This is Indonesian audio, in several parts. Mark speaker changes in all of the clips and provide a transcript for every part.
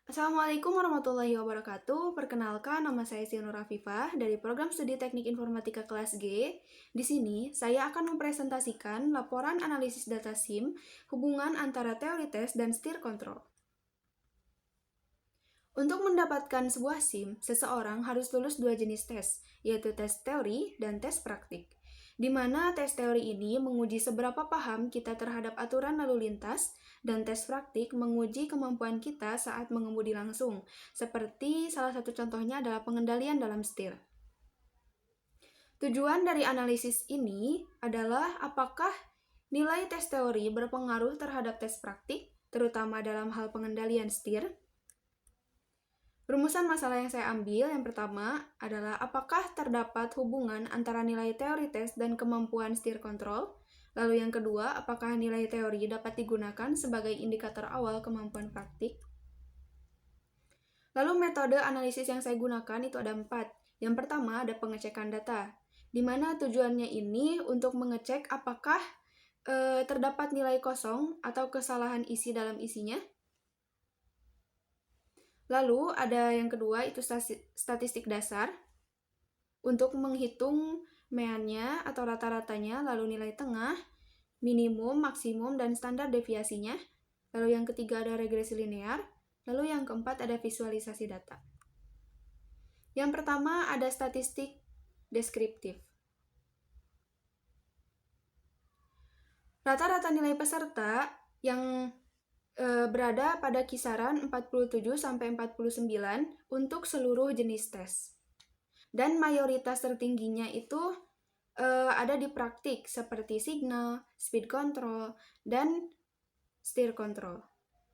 Speaker 1: Assalamualaikum warahmatullahi wabarakatuh. Perkenalkan, nama saya Sinur Afifah dari Program Studi Teknik Informatika kelas G. Di sini, saya akan mempresentasikan laporan analisis data SIM, hubungan antara teori tes dan setir kontrol. Untuk mendapatkan sebuah SIM, seseorang harus lulus dua jenis tes, yaitu tes teori dan tes praktik. Di mana tes teori ini menguji seberapa paham kita terhadap aturan lalu lintas, dan tes praktik menguji kemampuan kita saat mengemudi langsung, seperti salah satu contohnya adalah pengendalian dalam setir. Tujuan dari analisis ini adalah apakah nilai tes teori berpengaruh terhadap tes praktik, terutama dalam hal pengendalian setir. Rumusan masalah yang saya ambil yang pertama adalah apakah terdapat hubungan antara nilai teori tes dan kemampuan setir kontrol. Lalu yang kedua, apakah nilai teori dapat digunakan sebagai indikator awal kemampuan praktik. Lalu metode analisis yang saya gunakan itu ada 4. Yang pertama ada pengecekan data, di mana tujuannya ini untuk mengecek apakah terdapat nilai kosong atau kesalahan isi dalam isinya. Lalu ada yang kedua itu statistik dasar untuk menghitung meannya atau rata-ratanya, lalu nilai tengah, minimum, maksimum, dan standar deviasinya. Lalu yang ketiga ada regresi linear, lalu yang keempat ada visualisasi data. Yang pertama ada statistik deskriptif. Rata-rata nilai peserta yang berada pada kisaran 47-49 untuk seluruh jenis tes. Dan mayoritas tertingginya itu ada di praktik seperti signal, speed control, dan steer control.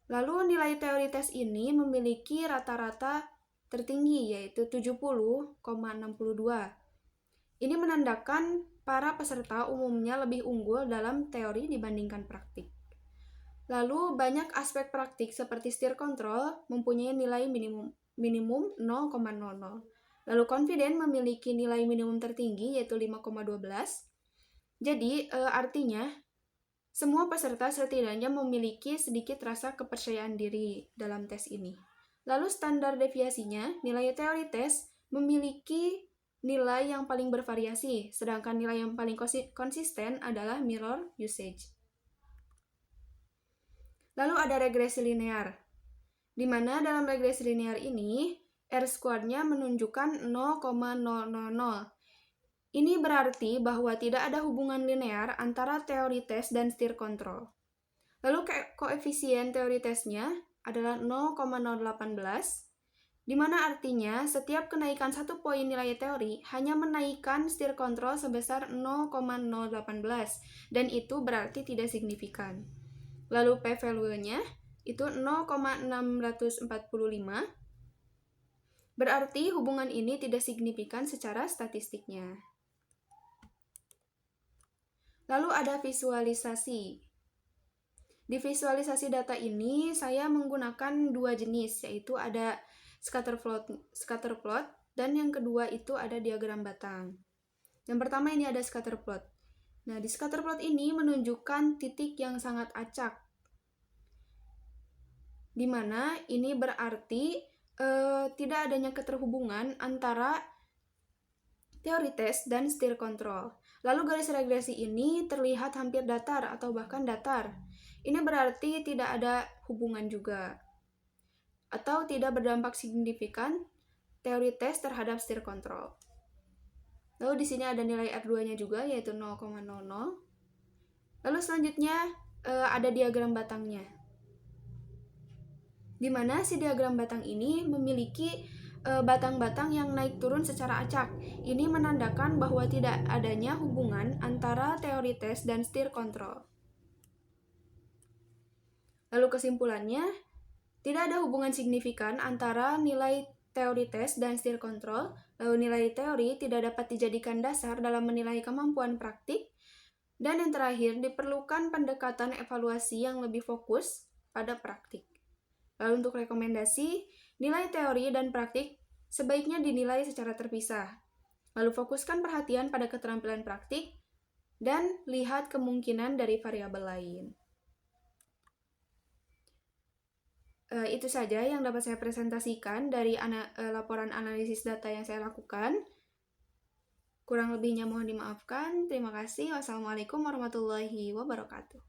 Speaker 1: Lalu nilai teori tes ini memiliki rata-rata tertinggi yaitu 70,62. Ini menandakan para peserta umumnya lebih unggul dalam teori dibandingkan praktik. Lalu banyak aspek praktik seperti steer control mempunyai nilai minimum 0,00. Lalu confident memiliki nilai minimum tertinggi yaitu 5,12. Jadi artinya semua peserta setidaknya memiliki sedikit rasa kepercayaan diri dalam tes ini. Lalu standar deviasinya, nilai teori tes memiliki nilai yang paling bervariasi, sedangkan nilai yang paling konsisten adalah mirror usage. Lalu ada regresi linear, di mana dalam regresi linear ini R-squared-nya menunjukkan 0,000. Ini berarti bahwa tidak ada hubungan linear antara teori tes dan steer control. Lalu koefisien teori tesnya adalah 0,018, di mana artinya setiap kenaikan 1 poin nilai teori hanya menaikkan steer control sebesar 0,018, dan itu berarti tidak signifikan. Lalu p-value-nya itu 0,645, berarti hubungan ini tidak signifikan secara statistiknya. Lalu ada visualisasi. Di visualisasi data ini saya menggunakan dua jenis, yaitu ada scatter plot dan yang kedua itu ada diagram batang. Yang pertama ini ada scatter plot. Nah, di scatter plot ini menunjukkan titik yang sangat acak, di mana ini berarti tidak adanya keterhubungan antara teori tes dan steer control. Lalu garis regresi ini terlihat hampir datar atau bahkan datar. Ini berarti tidak ada hubungan juga, atau tidak berdampak signifikan teori tes terhadap steer control. Lalu di sini ada nilai R2-nya juga yaitu 0,00. Lalu selanjutnya ada diagram batangnya, di mana si diagram batang ini memiliki batang-batang yang naik turun secara acak. Ini menandakan bahwa tidak adanya hubungan antara teori tes dan steer control. Lalu kesimpulannya, tidak ada hubungan signifikan antara nilai teori tes dan steer control. Lalu nilai teori tidak dapat dijadikan dasar dalam menilai kemampuan praktik. Dan yang terakhir, diperlukan pendekatan evaluasi yang lebih fokus pada praktik. Lalu untuk rekomendasi, nilai teori dan praktik sebaiknya dinilai secara terpisah. Lalu fokuskan perhatian pada keterampilan praktik dan lihat kemungkinan dari variabel lain. Itu saja yang dapat saya presentasikan dari laporan analisis data yang saya lakukan. Kurang lebihnya mohon dimaafkan. Terima kasih. Wassalamualaikum warahmatullahi wabarakatuh.